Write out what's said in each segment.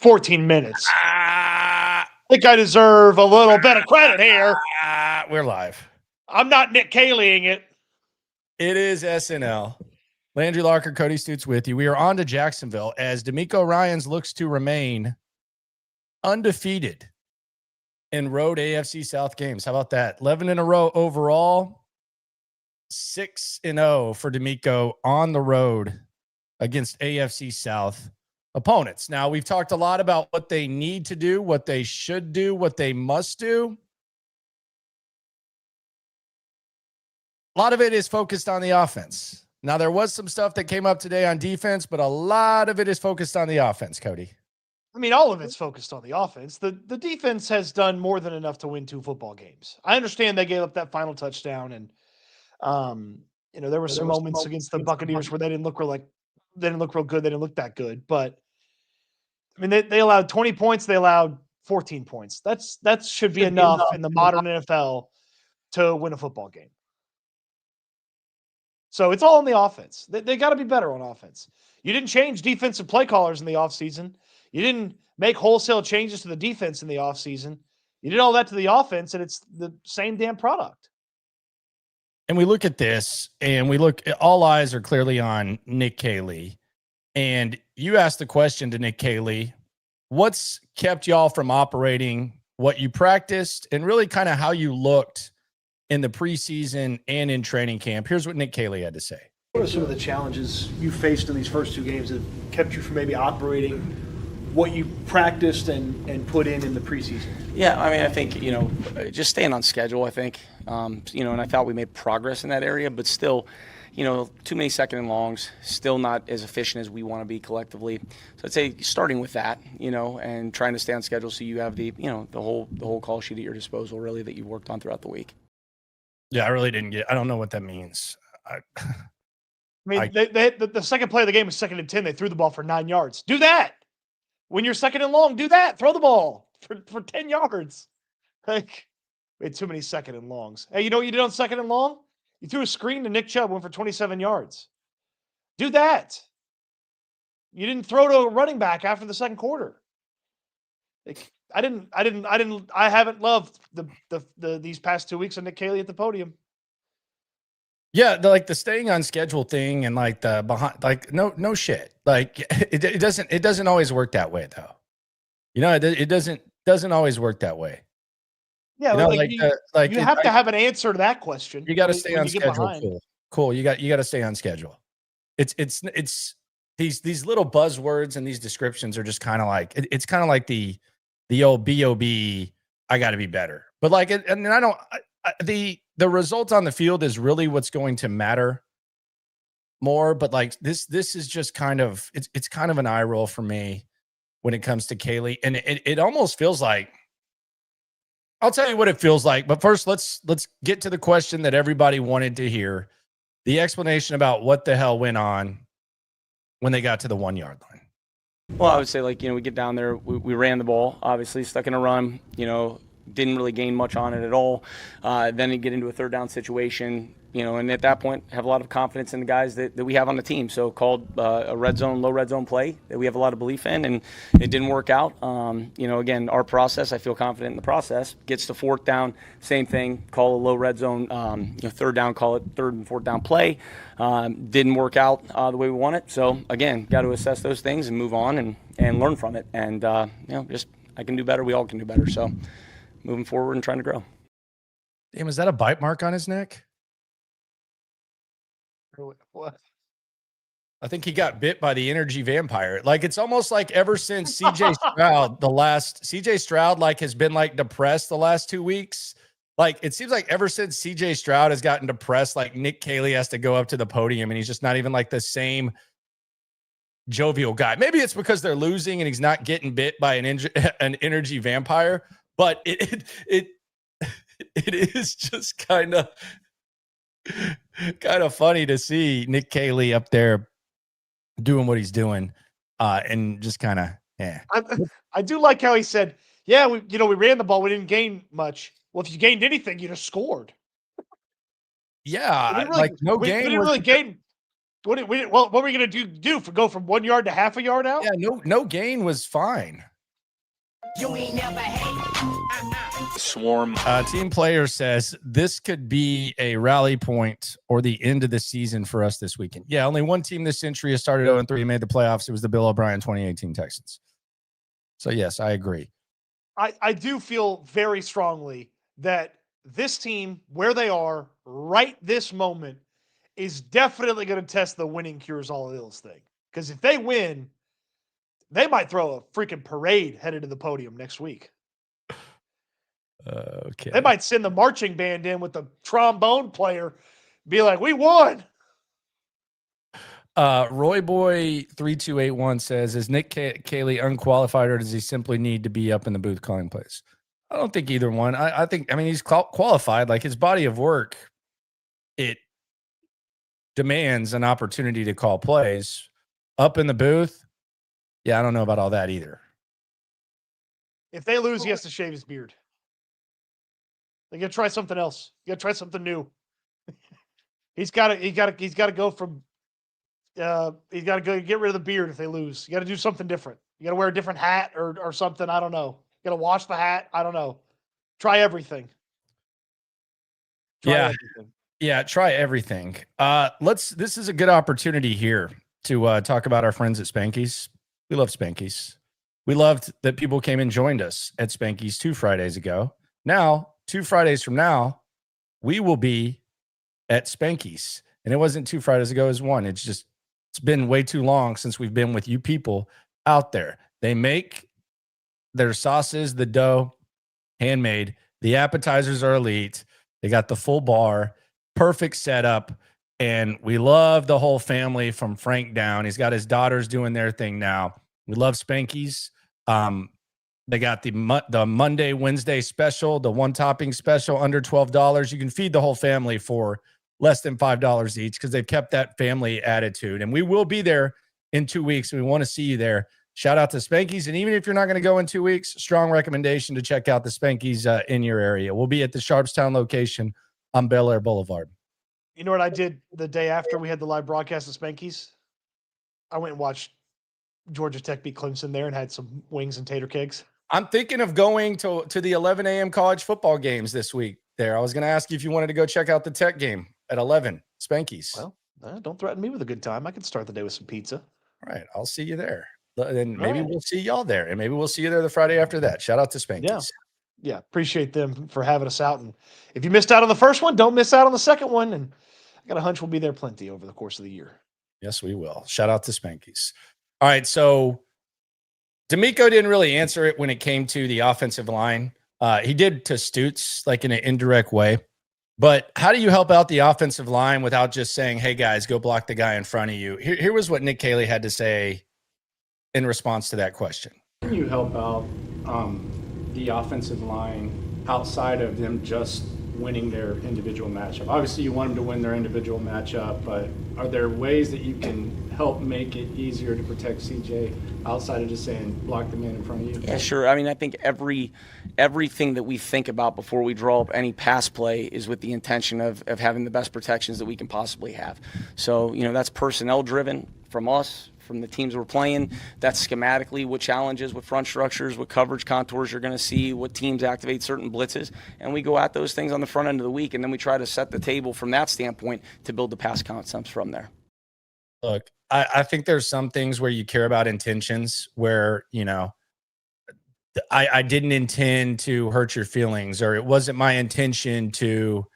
14 minutes. I think I deserve a little bit of credit here. We're live. I'm not Nick Caleying it. It is SNL. Landry Locker, Cody Stutes with you. We are on to Jacksonville as D'Amico Ryans looks to remain undefeated in road AFC South games. How about that? 11 in a row overall, 6-0 for D'Amico on the road against AFC South opponents. Now, we've talked a lot about what they need to do, what they should do, what they must do. A lot of it is focused on the offense. Now, there was some stuff that came up today on defense, but a lot of it is focused on the offense, Cody. I mean, all of it's focused on the offense. The defense has done more than enough to win 2 football games. I understand they gave up that final touchdown, and there were some moments against the Buccaneers where they didn't look real good. They didn't look that good. But I mean, they allowed 20 points. They allowed 14 points. That should be enough in the modern NFL to win a football game. So it's all on the offense. They got to be better on offense. You didn't change defensive play callers in the offseason. You didn't make wholesale changes to the defense in the offseason. You did all that to the offense, and it's the same damn product. And we look at this, and all eyes are clearly on Nick Caley. And you asked the question to Nick Caley, what's kept y'all from operating what you practiced and really kind of how you looked in the preseason and in training camp? Here's what Nick Caley had to say. What are some of the challenges you faced in these first 2 games that kept you from maybe operating what you practiced and put in the preseason? Yeah, I mean, I think, just staying on schedule, I think, and I thought we made progress in that area, but still, too many second and longs, still not as efficient as we want to be collectively. So I'd say starting with that, and trying to stay on schedule so you have the whole call sheet at your disposal, really, that you've worked on throughout the week. Yeah, I really didn't I don't know what that means. The second play of the game was 2nd and 10. They threw the ball for 9 yards. Do that. When you're 2nd and long, do that. Throw the ball for 10 yards. Like, we had too many 2nd and longs. Hey, you know what you did on 2nd and long? You threw a screen to Nick Chubb, went for 27 yards. Do that. You didn't throw to a running back after the second quarter. Like, I haven't loved these past 2 weeks of Nick Caley at the podium. Yeah, the staying on schedule thing and like the behind, like no shit. Like it doesn't always work that way though. It doesn't always work that way. Yeah, you have to have an answer to that question. You got to stay on schedule. Cool. You got to stay on schedule. It's these little buzzwords and these descriptions are just kind of like it's kind of like the old BOB. I got to be better, but like, and I don't. The result on the field is really what's going to matter more. But like this is just kind of it's kind of an eye roll for me when it comes to Caley, and it almost feels like. I'll tell you what it feels like, but first let's get to the question that everybody wanted to hear: the explanation about what the hell went on when they got to the 1 yard line. Well, I would say we get down there, we ran the ball, obviously stuck in a run, didn't really gain much on it at all. Then you get into a 3rd down situation, and at that point have a lot of confidence in the guys that we have on the team. So called a low red zone play that we have a lot of belief in, and it didn't work out. Again, our process, I feel confident in the process. Gets to 4th down, same thing, call a low red zone, 3rd down, call it 3rd and 4th down play. Didn't work out the way we want it. So again, got to assess those things and move on and learn from it. And, just I can do better. We all can do better. So moving forward and trying to grow. Damn, is that a bite mark on his neck? What? I think he got bit by the energy vampire. Like, it's almost like ever since CJ Stroud like has been like depressed the last 2 weeks. Like, it seems like ever since CJ Stroud has gotten depressed, like Nick Caley has to go up to the podium and he's just not even like the same jovial guy. Maybe it's because they're losing and he's not getting bit by an energy vampire, but it is just kind of funny to see Nick Caley up there doing what he's doing, and just kind of, yeah. I do like how he said, "Yeah, we ran the ball, we didn't gain much." Well, if you gained anything, you'd have scored. Yeah, we didn't really gain. What were we going to do? Go from 1 yard to half a yard out? Yeah, no gain was fine. You ain't never hate. Swarm. Team player says this could be a rally point or the end of the season for us this weekend. Yeah, only one team this century has started 0-3 and made the playoffs. It was the Bill O'Brien 2018 Texans. So, yes, I agree. I do feel very strongly that this team, where they are right this moment, is definitely going to test the winning cures all ills thing. Because if they win, they might throw a freaking parade headed to the podium next week. Okay. They might send the marching band in with the trombone player, be like, we won. Roy Boy 3281 says, is Nick Caley unqualified or does he simply need to be up in the booth calling plays? I don't think either one. I think he's qualified. Like his body of work, it demands an opportunity to call plays. Up in the booth, yeah, I don't know about all that either. If they lose, he has to shave his beard. They got to try something else. You got to try something new. He's got to go from. He's got to go get rid of the beard if they lose. You got to do something different. You got to wear a different hat or something. I don't know. You got to wash the hat. I don't know. Try everything. Yeah, try everything. This is a good opportunity here to talk about our friends at Spanky's. We love Spanky's. We loved that people came and joined us at Spanky's 2 Fridays ago. Now, 2 Fridays from now, we will be at Spanky's. And it wasn't 2 Fridays ago, it was one. It's been way too long since we've been with you people out there. They make their sauces, the dough, handmade. The appetizers are elite. They got the full bar, perfect setup. And we love the whole family from Frank down. He's got his daughters doing their thing now. We love Spanky's. They got the Monday, Wednesday special, the one topping special under $12. You can feed the whole family for less than $5 each because they've kept that family attitude. And we will be there in 2 weeks. We want to see you there. Shout out to Spanky's. And even if you're not going to go in 2 weeks, strong recommendation to check out the Spanky's in your area. We'll be at the Sharpstown location on Bel Air Boulevard. You know what I did the day after we had the live broadcast of Spanky's? I went and watched Georgia Tech beat Clemson there and had some wings and tater kegs. I'm thinking of going to the 11 a.m. college football games this week there. I was going to ask you if you wanted to go check out the Tech game at 11, Spanky's. Well, don't threaten me with a good time. I can start the day with some pizza. All right, I'll see you there. Then maybe we'll see y'all there, and maybe we'll see you there the Friday after that. Shout out to Spanky's. Yeah, appreciate them for having us out. And if you missed out on the first one, don't miss out on the second one. And I got a hunch we'll be there plenty over the course of the year. Yes, we will. Shout out to Spanky's. All right, so D'Amico didn't really answer it when it came to the offensive line. He did to Stutz, like in an indirect way. But how do you help out the offensive line without just saying, hey, guys, go block the guy in front of you? Here was what Nick Caley had to say in response to that question. How can you help out the offensive line outside of them just winning their individual matchup? Obviously, you want them to win their individual matchup, but are there ways that you can help make it easier to protect CJ outside of just saying block the man in front of you? Yeah, sure. I mean, I think everything that we think about before we draw up any pass play is with the intention of having the best protections that we can possibly have. So, that's personnel driven from us, from the teams we're playing. That's schematically what challenges, what front structures, what coverage contours you're going to see, what teams activate certain blitzes. And we go at those things on the front end of the week, and then we try to set the table from that standpoint to build the pass concepts from there. Look, I think there's some things where you care about intentions where, I didn't intend to hurt your feelings, or it wasn't my intention to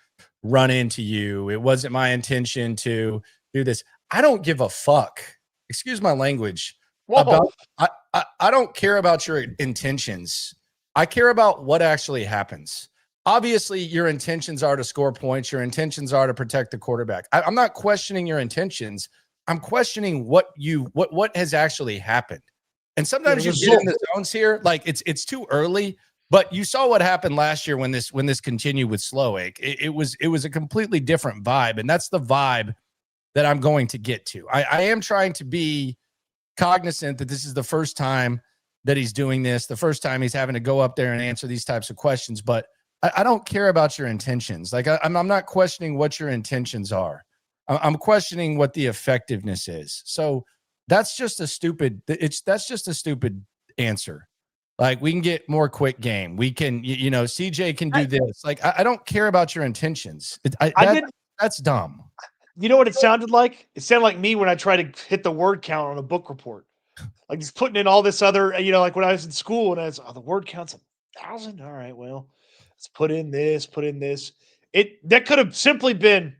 run into you. It wasn't my intention to do this. I don't give a fuck. Excuse my language. I don't care about your intentions. I care about what actually happens. Obviously, your intentions are to score points. Your intentions are to protect the quarterback. I'm not questioning your intentions. I'm questioning what has actually happened. And sometimes you get in the zones here, like it's too early. But you saw what happened last year when this continued with Slowick. It was a completely different vibe, and that's the vibe that I'm going to get to. I am trying to be cognizant that this is the first time that he's doing this, the first time he's having to go up there and answer these types of questions. But I don't care about your intentions. Like I'm not questioning what your intentions are. I'm questioning what the effectiveness is. So that's just a stupid answer. Like we can get more quick game. We can, CJ can do this. Like I don't care about your intentions. That's dumb. You know what it sounded like? It sounded like me when I try to hit the word count on a book report. Like just putting in all this other, like when I was in school and I was, the word count's 1,000. All right, well, let's put in this. That could have simply been,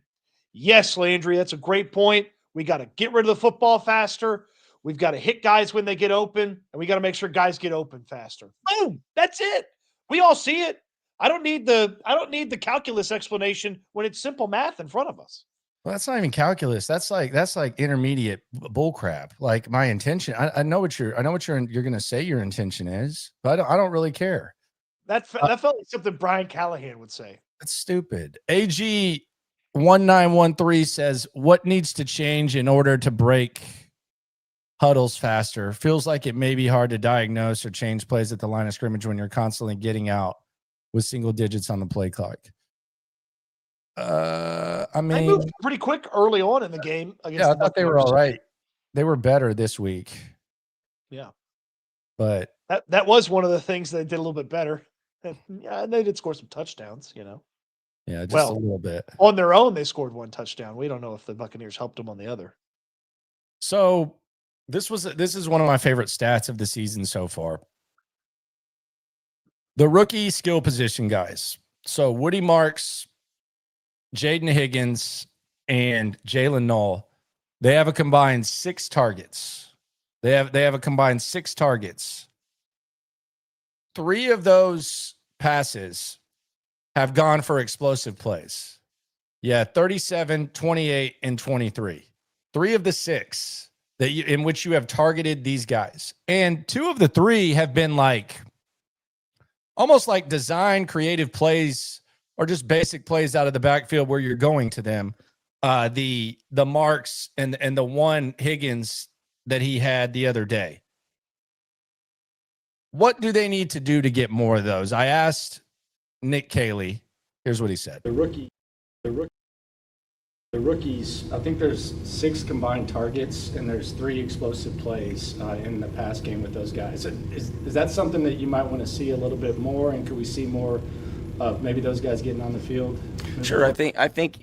yes, Landry, that's a great point. We got to get rid of the football faster. We've got to hit guys when they get open, and we got to make sure guys get open faster. Boom. That's it. We all see it. I don't need the calculus explanation when it's simple math in front of us. Well, that's not even calculus. That's like intermediate bull crap. Like my intention. I know what you're going to say your intention is, but I don't really care. That felt like something Brian Callahan would say. That's stupid. AG 1913 says, what needs to change in order to break huddles faster? Feels like it may be hard to diagnose or change plays at the line of scrimmage when you're constantly getting out with single digits on the play clock. I mean, they moved pretty quick early on in the game. I thought they were all right. They were better this week. Yeah. But that was one of the things they did a little bit better. And they did score some touchdowns, Yeah, just a little bit. On their own, they scored one touchdown. We don't know if the Buccaneers helped them on the other. So this is one of my favorite stats of the season so far. The rookie skill position guys. So Woody Marks, Jaden Higgins, and Jalen Knoll, they have a combined 6 targets. They have a combined 6 targets. 3 of those passes have gone for explosive plays. Yeah, 37, 28, and 23. 3 of the 6 in which you have targeted these guys. And 2 of the 3 have been like almost like design creative plays or just basic plays out of the backfield where you're going to them. The Marks and the one Higgins that he had the other day. What do they need to do to get more of those? I asked Nick Caley. Here's what he said. The rookies, I think there's 6 combined targets and there's 3 explosive plays in the pass game with those guys. Is that something that you might want to see a little bit more? And could we see more of maybe those guys getting on the field? Sure. I think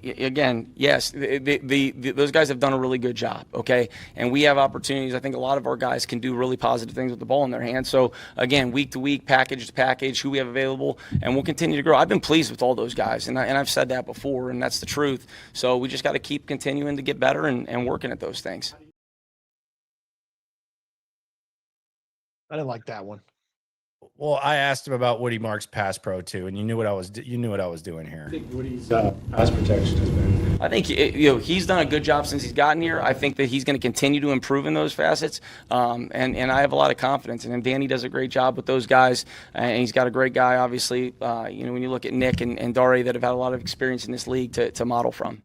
again, yes, those guys have done a really good job. Okay. And we have opportunities. I think a lot of our guys can do really positive things with the ball in their hands. So again, week to week, package to package, who we have available, and we'll continue to grow. I've been pleased with all those guys, and I've said that before, and that's the truth. So we just got to keep continuing to get better and working at those things. I didn't like that one. Well, I asked him about Woody Marks pass pro too, and you knew what I was doing here. I think Woody's pass protection has been. I think he's done a good job since he's gotten here. I think that he's going to continue to improve in those facets, and I have a lot of confidence in him. Danny does a great job with those guys, and he's got a great guy, obviously. When you look at Nick and Dari that have had a lot of experience in this league to model from.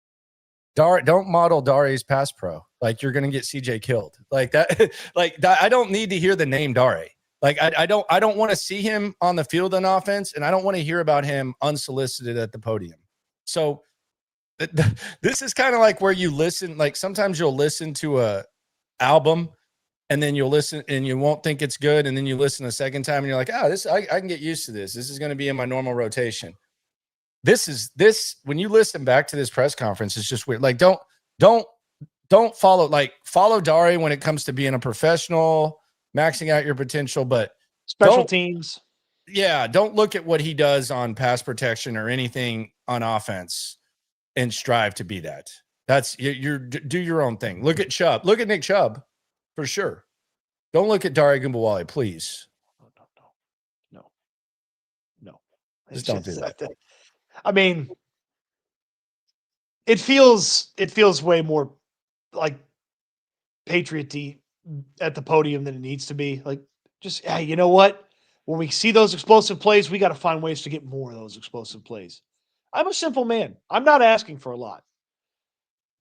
Don't model Dari's pass pro. Like you're going to get CJ killed. Like that. Like that, I don't need to hear the name Dari. Like I don't want to see him on the field on offense, and I don't want to hear about him unsolicited at the podium. So this is kind of like where you listen. Like sometimes you'll listen to a album, and then you'll listen and you won't think it's good, and then you listen a second time, and you're like, this I can get used to this. This is going to be in my normal rotation. This when you listen back to this press conference, it's just weird. Like don't follow Dari when it comes to being a professional, maxing out your potential, but special teams. Yeah, don't look at what he does on pass protection or anything on offense and strive to be that. That's you're do your own thing. Look at Chubb. Look at Nick Chubb for sure. Don't look at Dari Gumbawale, please. No. Just don't do that. I mean, it feels way more like Patriot at the podium than it needs to be. Like, just, hey, you know what? When we see those explosive plays, we got to find ways to get more of those explosive plays. I'm a simple man. I'm not asking for a lot.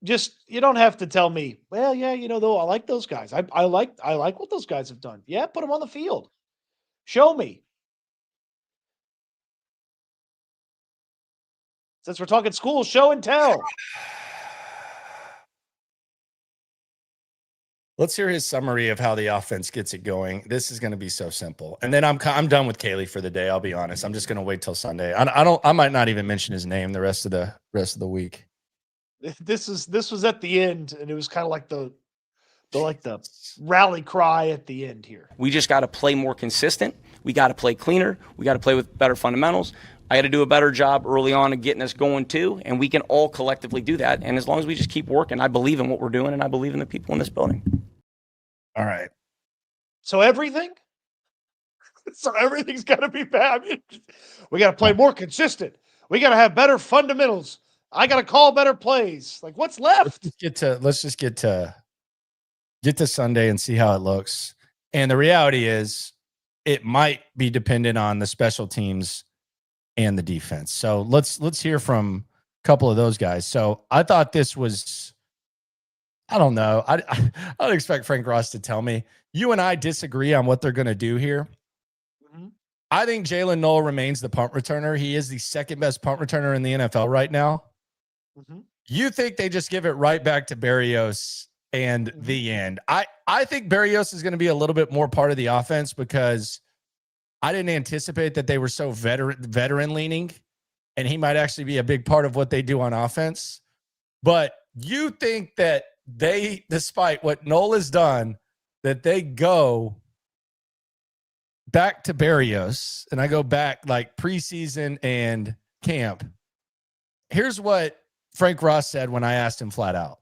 Just, you don't have to tell me, well, yeah, though, I like those guys. I like what those guys have done. Yeah, put them on the field. Show me. Since we're talking school, show and tell. Let's hear his summary of how the offense gets it going. This is going to be so simple. And then I'm done with Caley for the day. I'll be honest. I'm just going to wait till Sunday. I might not even mention his name the rest of the week. This was at the end, and it was kind of like the rally cry at the end here. We just got to play more consistent. We got to play cleaner. We got to play with better fundamentals. I got to do a better job early on of getting us going too, and we can all collectively do that. And as long as we just keep working, I believe in what we're doing, and I believe in the people in this building. All right. So everything? So everything's got to be bad. I mean, we got to play more consistent. We got to have better fundamentals. I got to call better plays. Like, what's left? Let's just get to Sunday and see how it looks. And the reality is it might be dependent on the special teams and the defense. So let's hear from a couple of those guys. So I thought this was, I don't know. I don't expect Frank Ross to tell me. You and I disagree on what they're going to do here. Mm-hmm. I think Jalen Noel remains the punt returner. He is the second best punt returner in the NFL right now. Mm-hmm. You think they just give it right back to Berrios and the end? I think Berrios is going to be a little bit more part of the offense because I didn't anticipate that they were so veteran leaning, and he might actually be a big part of what they do on offense. But you think that they, despite what Noel has done, that they go back to Berrios, and I go back like preseason and camp. Here's what Frank Ross said when I asked him flat out.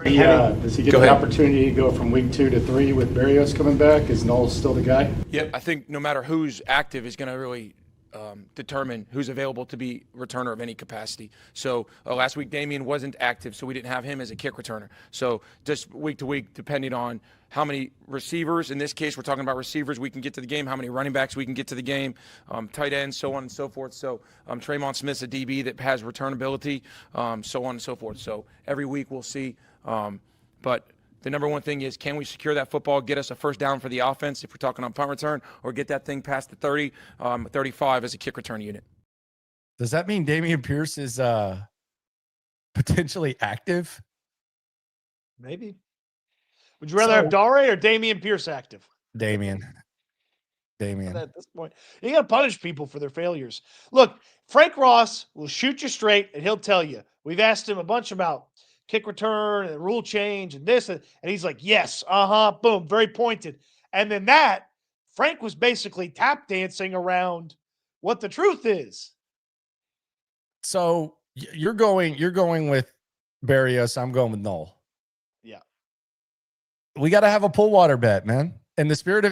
Does he get the opportunity to go from week 2 to 3 with Berrios coming back? Is Noel still the guy? Yep, I think no matter who's active is going to really determine who's available to be returner of any capacity. So last week Damian wasn't active, so we didn't have him as a kick returner. So just week to week, depending on how many receivers, in this case we're talking about receivers we can get to the game, how many running backs we can get to the game, tight ends, so on and so forth. So Tremont Smith's a DB that has returnability, so on and so forth. So every week we'll see. But the number one thing is, can we secure that football, get us a first down for the offense if we're talking on punt return, or get that thing past the 30, 35 as a kick return unit? Does that mean Dameon Pierce is potentially active? Maybe. Would you rather have Dare or Dameon Pierce active? Dameon. At this point, you got to punish people for their failures. Look, Frank Ross will shoot you straight, and he'll tell you. We've asked him a bunch about kick return and rule change and this, and he's like, yes, boom, very pointed. And then Frank was basically tap dancing around what the truth is. So you're going with Berrios. I'm going with Noel. Yeah. We got to have a pull water bet, man. In the spirit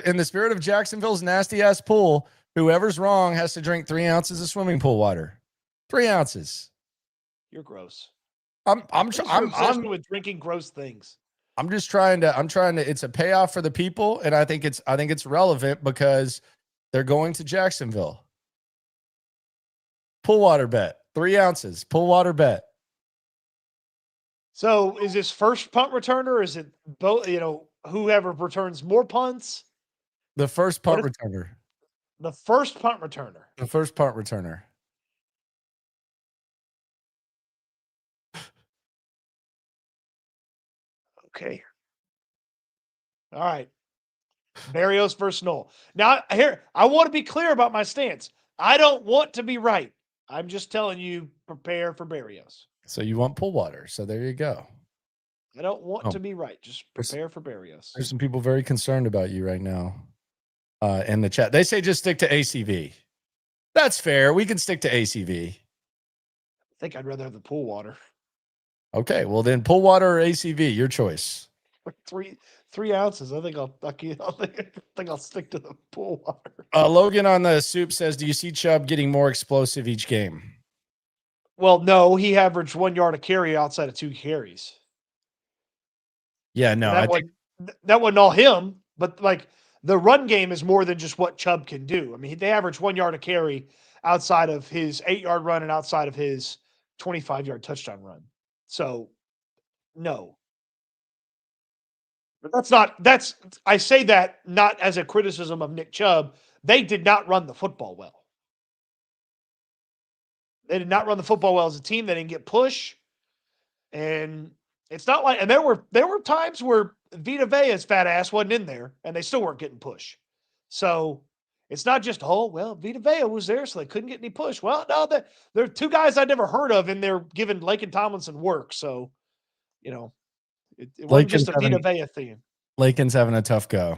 of Jacksonville's nasty ass pool, whoever's wrong has to drink 3 ounces of swimming pool water. 3 ounces. You're gross. I'm with drinking gross things. I'm trying to, it's a payoff for the people. And I think it's relevant because they're going to Jacksonville. Pull water bet, 3 ounces, pull water bet. So is this first punt returner? Or is it both, whoever returns more punts? The first punt returner. The first punt returner. The first punt returner. Okay. All right. Berrios versus Noel. Now, here, I want to be clear about my stance. I don't want to be right. I'm just telling you, prepare for Berrios. So you want pull water. So there you go. I don't want to be right. Just prepare for Berrios. There's some people very concerned about you right now in the chat. They say just stick to ACV. That's fair. We can stick to ACV. I think I'd rather have the pool water. Okay, well then pull water or ACV, your choice. 3 ounces. I think I'll stick to the pool water. Logan on the soup says, do you see Chubb getting more explosive each game? Well, no, he averaged 1 yard a carry outside of 2 carries. Yeah, no, that wasn't all him, but like the run game is more than just what Chubb can do. I mean, they averaged 1 yard a carry outside of his 8-yard run and outside of his 25-yard touchdown run. So, no. But I say that not as a criticism of Nick Chubb. They did not run the football well. They did not run the football well as a team. They didn't get push. And It's not like, and there were times where Vita Vea's fat ass wasn't in there, and they still weren't getting push. So it's not just, oh, well, Vita Vea was there, so they couldn't get any push. Well, no, there are two guys I'd never heard of in there giving Lakin Tomlinson work. So, it wasn't just a Vita Vea thing. Lakin's having a tough go.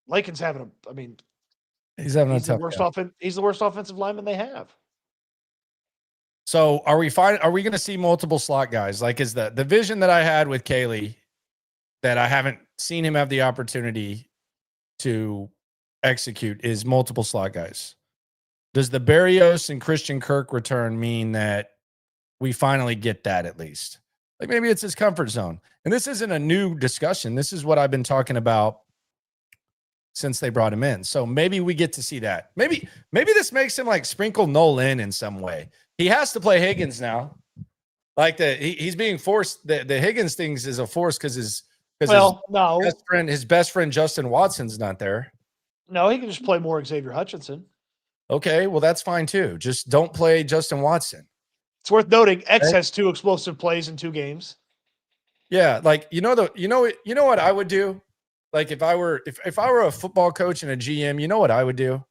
Lakin's he's having a tough go. He's the worst offensive lineman they have. So are we going to see multiple slot guys? Like, is the vision that I had with Caley that I haven't seen him have the opportunity to execute is multiple slot guys? Does the Berrios and Christian Kirk return mean that we finally get that at least? Like, maybe it's his comfort zone. And this isn't a new discussion. This is what I've been talking about since they brought him in. So maybe we get to see that. Maybe this makes him like sprinkle Noel in some way. He has to play Higgins now. Like he's being forced. The Higgins things is a force because his best friend Justin Watson's not there. No, he can just play more Xavier Hutchinson. Okay, well that's fine too. Just don't play Justin Watson. It's worth noting X has 2 explosive plays in 2 games. Yeah, like you know what I would do? Like if I were a football coach and a GM, you know what I would do?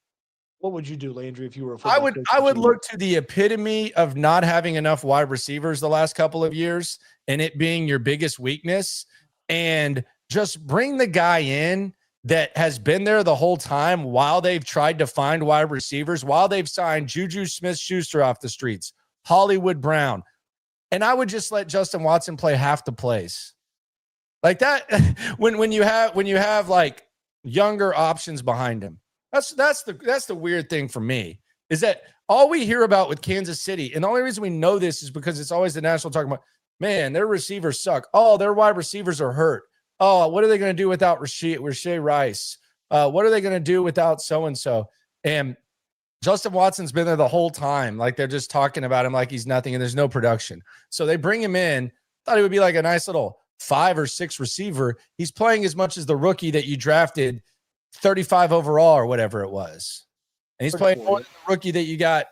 What would you do, Landry, if you were a football coach? I would look to the epitome of not having enough wide receivers the last couple of years and it being your biggest weakness, and just bring the guy in that has been there the whole time while they've tried to find wide receivers, while they've signed Juju Smith-Schuster off the streets, Hollywood Brown. And I would just let Justin Watson play half the plays. Like that, when you have like younger options behind him. That's the weird thing for me, is that all we hear about with Kansas City, and the only reason we know this is because it's always the national talking about, man, their receivers suck. Oh, their wide receivers are hurt. Oh, what are they going to do without Rashee Rice? What are they going to do without so-and-so? And Justin Watson's been there the whole time. Like they're just talking about him like he's nothing and there's no production. So they bring him in, thought he would be like a nice little 5 or 6 receiver. He's playing as much as the rookie that you drafted 35 overall or whatever it was. And he's playing more than the rookie that you got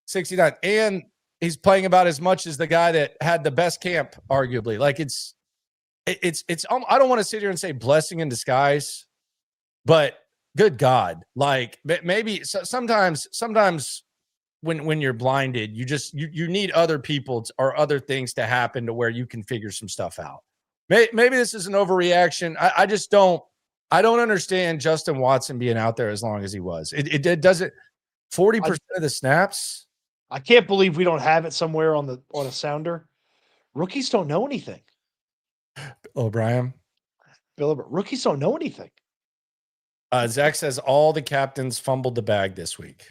69. And he's playing about as much as the guy that had the best camp, arguably. Like it's I don't want to sit here and say blessing in disguise, but good God, like maybe sometimes when you're blinded, you need other people or other things to happen to where you can figure some stuff out. Maybe this is an overreaction. I don't understand Justin Watson being out there as long as he was. It doesn't 40% of the snaps. I can't believe we don't have it somewhere on a sounder. Rookies don't know anything. Bill O'Brien. Rookies don't know anything. Zach says all the captains fumbled the bag this week.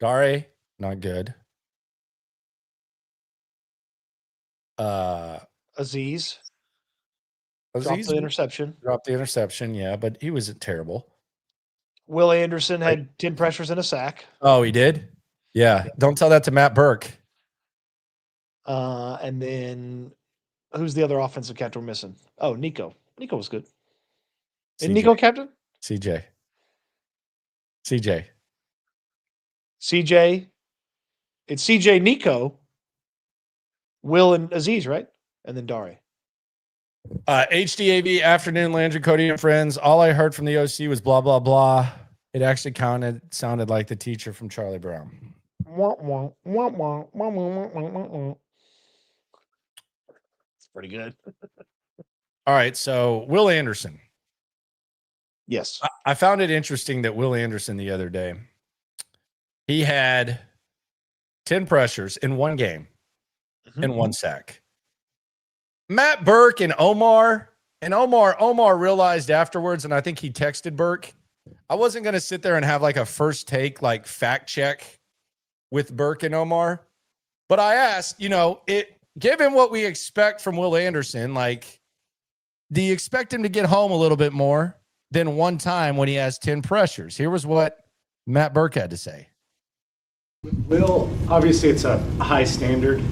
Dare, not good. Aziz dropped the interception. Yeah, but he was terrible. Will Anderson had 10 pressures and a sack. Oh, he did? Yeah. Don't tell that to Matt Burke. And then who's the other offensive captain we're missing? Oh, Nico. Nico was good. Isn't Nico captain? CJ. It's CJ, Nico, Will, and Aziz, right? And then Dare. HDAV, afternoon, Landry, Cody, and friends. All I heard from the OC was blah, blah, blah. It actually sounded like the teacher from Charlie Brown. It's pretty good. All right, so Will Anderson. Yes. I found it interesting that Will Anderson the other day, he had 10 pressures in one game and 1 sack. Matt Burke and Omar realized afterwards, and I think he texted Burke, I wasn't going to sit there and have like a first take, like fact check with Burke and Omar. But I asked, given what we expect from Will Anderson, like, do you expect him to get home a little bit more than one time when he has 10 pressures? Here was what Matt Burke had to say. Will, obviously it's a high standard.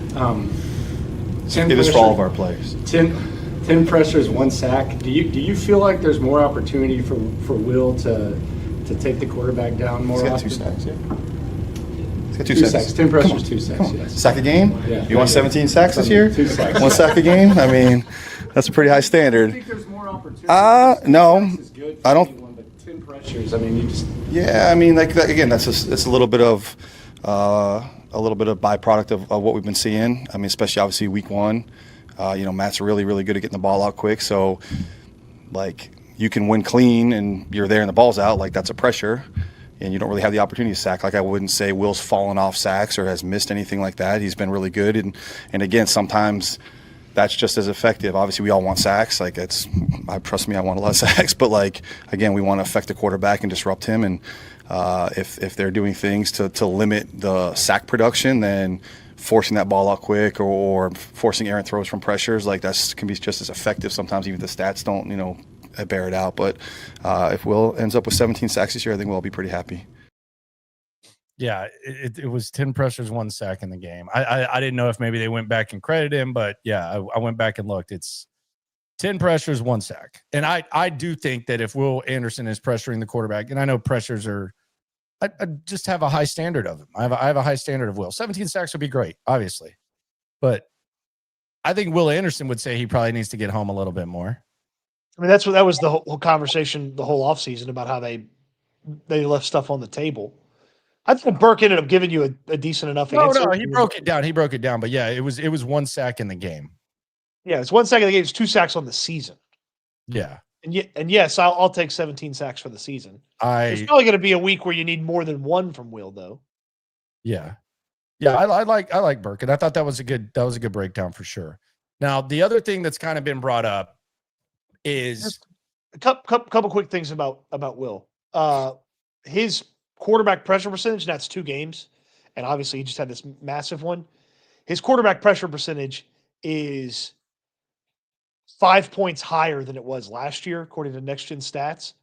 It is for all of our players. 10 pressures, 1 sack. Do you feel like there's more opportunity for Will to take the quarterback down more often? He's got 2 sacks, yeah. He's got 2 2 sacks. sacks. 10 pressures, 2 sacks, yes. Sack a game? Yeah. You want 17 sacks this year? 2 sacks. 1 sack a game? I mean, that's a pretty high standard. I think there's more opportunities. No. Sacks is good for I don't- anyone, but 10 pressures, I mean, you just Yeah, I mean, like that, again, that's a little bit of byproduct of what we've been seeing. I mean, especially obviously week 1. Matt's really, really good at getting the ball out quick. So, like, you can win clean and you're there and the ball's out. Like, that's a pressure, and you don't really have the opportunity to sack. Like, I wouldn't say Will's fallen off sacks or has missed anything like that. He's been really good, and again, sometimes that's just as effective. Obviously, we all want sacks. Like, trust me, I want a lot of sacks. But, like, again, we want to affect the quarterback and disrupt him. And if they're doing things to limit the sack production, then forcing that ball out quick or forcing errant throws from pressures, like, that can be just as effective. Sometimes even the stats don't, bear it out. But if Will ends up with 17 sacks this year, I think we'll all be pretty happy. Yeah, it was 10 pressures, 1 sack in the game. I didn't know if maybe they went back and credited him, but yeah, I went back and looked. It's 10 pressures, 1 sack. And I do think that if Will Anderson is pressuring the quarterback, and I know pressures are, I just have a high standard of him. I have a high standard of Will. 17 sacks would be great, obviously. But I think Will Anderson would say he probably needs to get home a little bit more. I mean, that was the whole conversation the whole offseason about how they left stuff on the table. I think Burke ended up giving you a decent enough answer. No, he broke it down. He broke it down. But yeah, it was 1 sack in the game. Yeah, it's 1 sack in the game. It's 2 sacks on the season. Yeah. And yes, I'll take 17 sacks for the season. There's probably going to be a week where you need more than 1 from Will, though. Yeah. I like Burke, and I thought that was a good breakdown for sure. Now, the other thing that's kind of been brought up is just a couple quick things about Will. His quarterback pressure percentage, and that's 2 games, and obviously he just had this massive one. His quarterback pressure percentage is 5 points higher than it was last year, according to Next Gen Stats,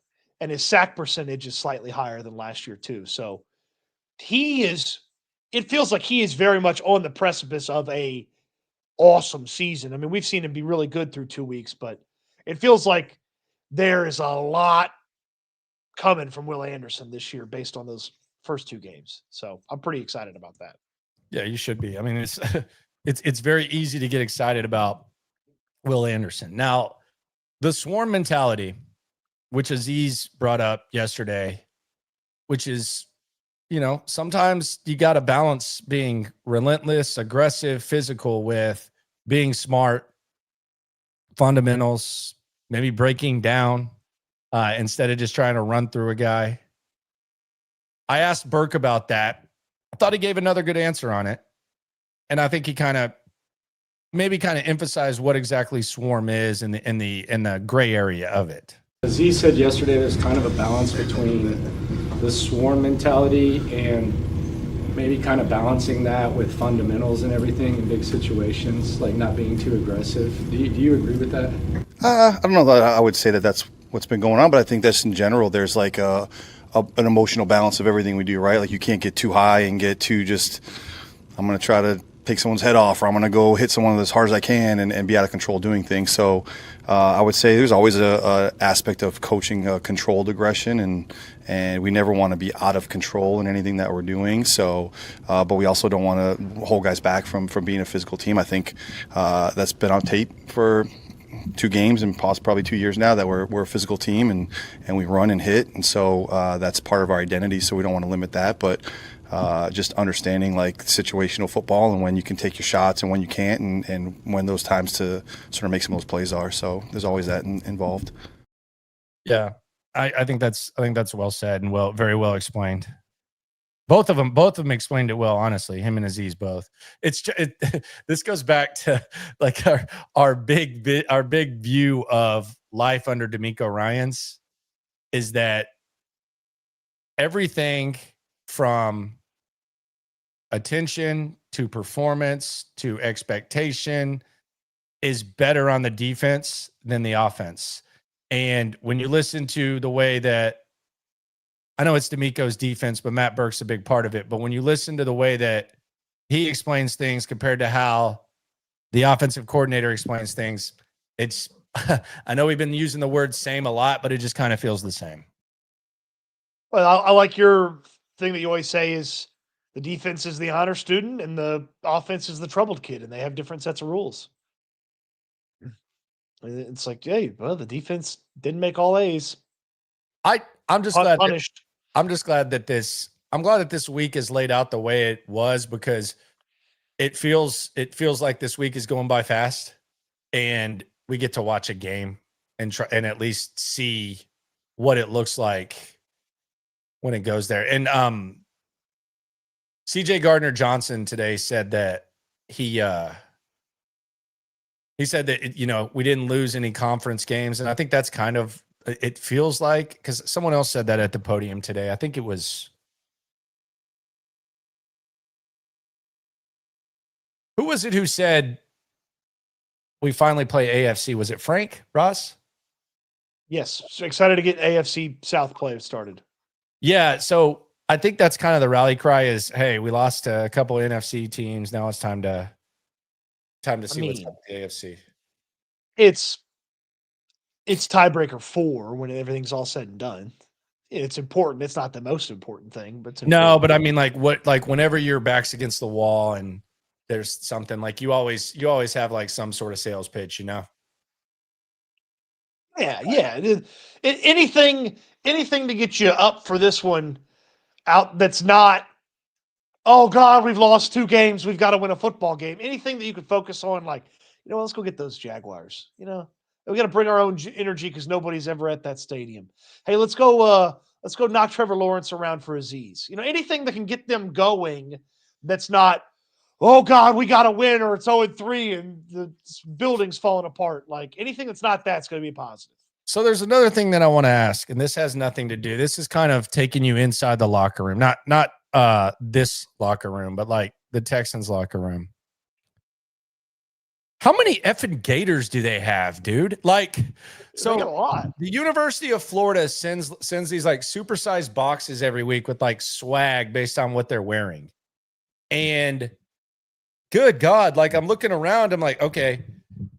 and his sack percentage is slightly higher than last year too. So it feels like he is very much on the precipice of a awesome season. I mean, we've seen him be really good through 2 weeks, but it feels like there is a lot coming from Will Anderson this year based on those first 2 games. So I'm pretty excited about that. Yeah, you should be. I mean, it's very easy to get excited about Will Anderson. Now, the swarm mentality, which Aziz brought up yesterday, which is, sometimes you got to balance being relentless, aggressive, physical with being smart, fundamentals, maybe breaking down instead of just trying to run through a guy. I asked Burke about that. I thought he gave another good answer on it. And I think he kind of emphasized what exactly swarm is in the gray area of it. As he said yesterday, there's kind of a balance between the swarm mentality and maybe kind of balancing that with fundamentals and everything in big situations, like not being too aggressive. Do you agree with that? I don't know that I would say that that's what's been going on, but I think that's in general. There's like an emotional balance of everything we do, right? Like, you can't get too high and get too just, I'm going to try to take someone's head off, or I'm going to go hit someone as hard as I can and be out of control doing things. So I would say there's always a aspect of coaching controlled aggression, and we never want to be out of control in anything that we're doing. So, but we also don't want to hold guys back from being a physical team. I think that's been on tape for 2 games and probably 2 years now that we're a physical team and we run and hit. And so that's part of our identity. So we don't want to limit that, but just understanding like situational football and when you can take your shots and when you can't, and when those times to sort of make some of those plays are. So there's always that involved. Yeah, I think that's well said and very well explained. Both of them explained it well, honestly. Him and Aziz both. This goes back to like our big view of life under D'Amico Ryans is that everything from attention to performance to expectation is better on the defense than the offense. And when you listen to the way that, I know it's D'Amico's defense, but Matt Burke's a big part of it. But when you listen to the way that he explains things compared to how the offensive coordinator explains things, it's, I know we've been using the word same a lot, but it just kind of feels the same. Well, I like your thing that you always say is The defense is the honor student, and the offense is the troubled kid, and they have different sets of rules. It's like, hey, well, the defense didn't make all A's. I'm just glad. Punished. I'm just glad that I'm glad that this week is laid out the way it was, because it feels like this week is going by fast, and we get to watch a game and try and at least see what it looks like when it goes there. And CJ Gardner-Johnson today said that he said that we didn't lose any conference games, and I think that's kind of, it feels like, because someone else said that at the podium today. I think it was, who was it who said we finally play AFC? Was it Frank Ross? Yes, so excited to get AFC South play started. Yeah, so I think that's kind of the rally cry is, hey, we lost to a couple of NFC teams. Now it's time to see what's up with the AFC. It's tiebreaker 4 when everything's all said and done. It's important. It's not the most important thing, but no, but I mean, like whenever your back's against the wall and there's something, like you always have like some sort of sales pitch, Yeah. Anything to get you up for this one out that's not, oh God, we've lost 2 games, we've got to win a football game. Anything that you could focus on, like, let's go get those Jaguars. We got to bring our own energy because nobody's ever at that stadium. Hey, let's go knock Trevor Lawrence around for Aziz. Anything that can get them going that's not, oh God, we got to win, or it's 0-3 and the building's falling apart. Like, anything that's not that's going to be positive. So there's another thing that I want to ask, and this has nothing to do. This is kind of taking you inside the locker room, not this locker room, but like the Texans locker room. How many effing Gators do they have, dude? Like, so a lot. The University of Florida sends these like supersized boxes every week with like swag based on what they're wearing. And good God, like I'm looking around, I'm like, okay,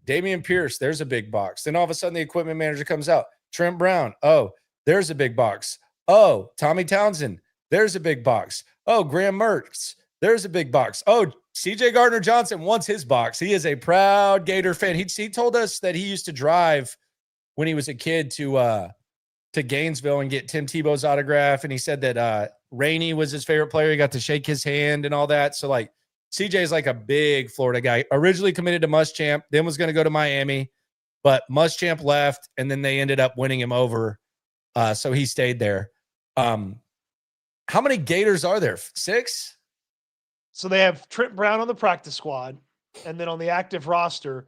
Dameon Pierce, there's a big box. Then all of a sudden the equipment manager comes out. Trent Brown, oh, there's a big box. Oh, Tommy Townsend, there's a big box. Oh, Graham Mertz, there's a big box. Oh, CJ Gardner-Johnson wants his box. He is a proud Gator fan. He told us that he used to drive when he was a kid to Gainesville and get Tim Tebow's autograph. And he said that Rainey was his favorite player. He got to shake his hand and all that. So like CJ is like a big Florida guy. Originally committed to Muschamp, then was going to go to Miami, but Muschamp left, and then they ended up winning him over. So he stayed there. How many Gators are there? 6? So they have Trent Brown on the practice squad, and then on the active roster,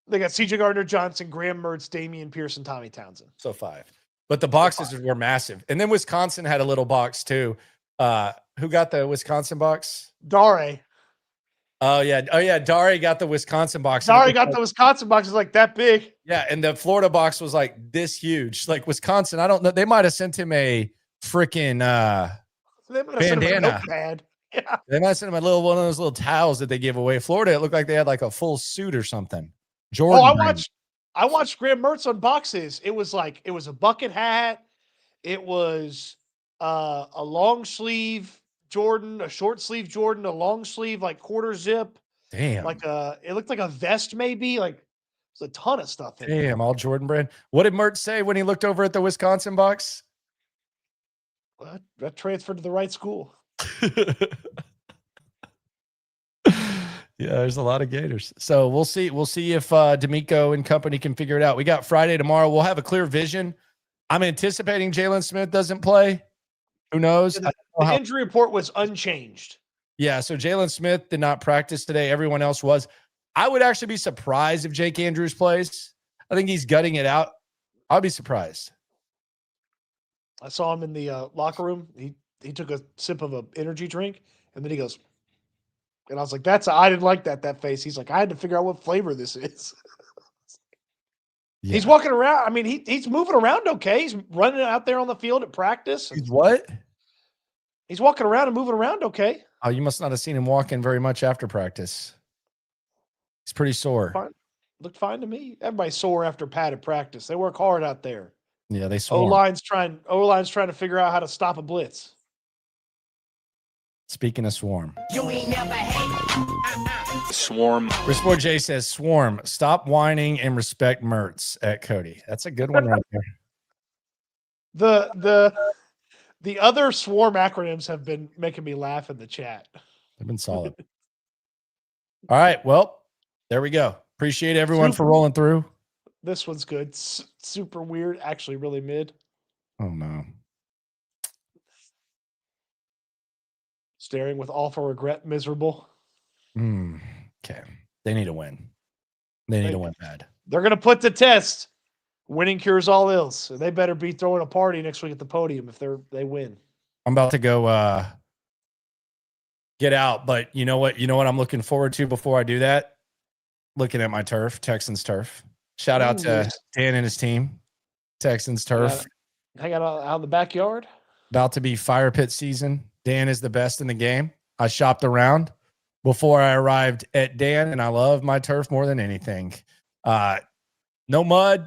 they got CJ Gardner-Johnson, Graham Mertz, Dameon Pierce, and Tommy Townsend. So 5. But the boxes were massive. And then Wisconsin had a little box too. Who got the Wisconsin box? Dare. Oh yeah. Dare got the Wisconsin box. Dare got the Wisconsin box. Is like that big. Yeah, and the Florida box was like this huge. Like Wisconsin, I don't know. They might have sent him a freaking bandana. Yeah. They might send him one of those little towels that they give away. Florida, it looked like they had like a full suit or something. Jordan. I watched Graham Mertz on boxes. It was a bucket hat. It was a long sleeve Jordan, a short sleeve Jordan, a long sleeve like quarter zip. Damn. It looked like a vest maybe. Like there's a ton of stuff in Damn, all Jordan brand. What did Mertz say when he looked over at the Wisconsin box? Well, that transferred to the right school. Yeah, there's a lot of Gators. So we'll see if D'Amico and company can figure it out. We got Friday tomorrow. We'll have a clear vision. I'm anticipating Jalen Smith doesn't play. Who knows? The injury report was unchanged. Yeah, so Jalen Smith did not practice today. Everyone else was. I would actually be surprised if Jake Andrews plays. I think he's gutting it out. I'll be surprised. I saw him in the locker room. He took a sip of an energy drink, and then he goes, and I was like, I didn't like that face. He's like, I had to figure out what flavor this is. Yeah. He's walking around. I mean, he's moving around okay. He's running out there on the field at practice. He's what? He's walking around and moving around okay. Oh, you must not have seen him walking very much after practice. He's pretty sore. Looked fine to me. Everybody's sore after padded practice. They work hard out there. Yeah, they swarm. O-line's trying to figure out how to stop a blitz. Speaking of swarm. You ain't never hate. Swarm. Resport J says, Swarm, stop whining and respect Mertz at Cody. That's a good one right there. The other swarm acronyms have been making me laugh in the chat. They've been solid. All right. Well, there we go. Appreciate everyone for rolling through. This one's good. Super weird. Actually, really mid. Oh, no. Staring with awful regret, miserable. Okay. They need to win. They need to win bad. They're going to put to test. Winning cures all ills. So they better be throwing a party next week at the podium if they win. I'm about to go get out, but you know what? You know what I'm looking forward to before I do that? Looking at my turf, Texans turf. Shout out to Dan and his team, Texans turf. Hang out in the backyard. About to be fire pit season. Dan is the best in the game. I shopped around before I arrived at Dan, and I love my turf more than anything. No mud,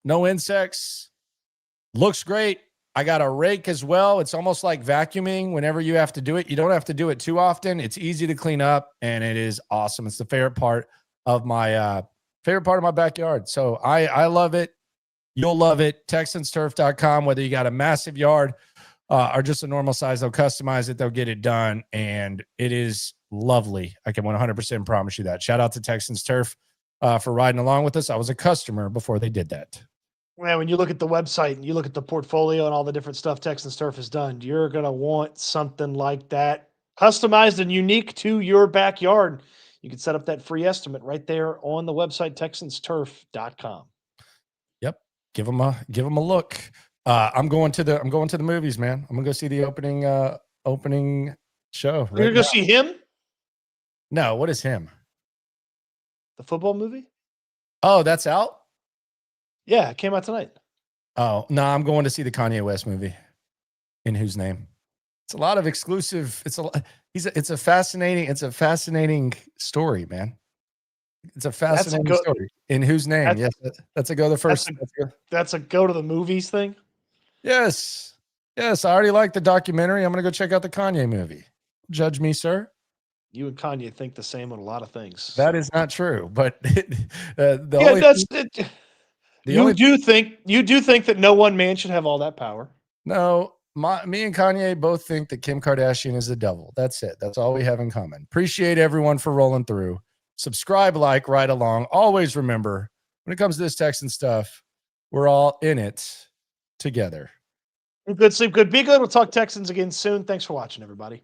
no insects. Looks great. I got a rake as well. It's almost like vacuuming whenever you have to do it. You don't have to do it too often. It's easy to clean up, and it is awesome. It's the favorite part of my backyard. So I love it. You'll love it. TexansTurf.com, whether you got a massive yard or just a normal size, they'll customize it. They'll get it done, and it is lovely. I can 100% promise you that. Shout out to Texans Turf for riding along with us. I was a customer before they did that. Man, when you look at the website and you look at the portfolio and all the different stuff Texans Turf has done, you're going to want something like that customized and unique to your backyard. You can set up that free estimate right there on the website, TexansTurf.com. Yep. Give them a look. I'm going to the movies, man. I'm gonna go see the opening show. You're gonna go see him? No, what is him? The football movie? Oh, that's out? Yeah, it came out tonight. Oh, no, I'm going to see the Kanye West movie. In Whose Name? It's a lot of exclusive. It's a fascinating story, man. It's a fascinating story. In Whose Name? Yes, that's a go the first. That's a go to the movies thing. Yes. I already like the documentary. I'm gonna go check out the Kanye movie. Judge me, sir. You and Kanye think the same on a lot of things. That is not true, but you do think that no one man should have all that power. No, me and Kanye both think that Kim Kardashian is the devil. That's it. That's all we have in common. Appreciate everyone for rolling through. Subscribe, like, right along. Always remember, when it comes to this Texan stuff, we're all in it together. Good sleep, good. Be good. We'll talk Texans again soon. Thanks for watching, everybody.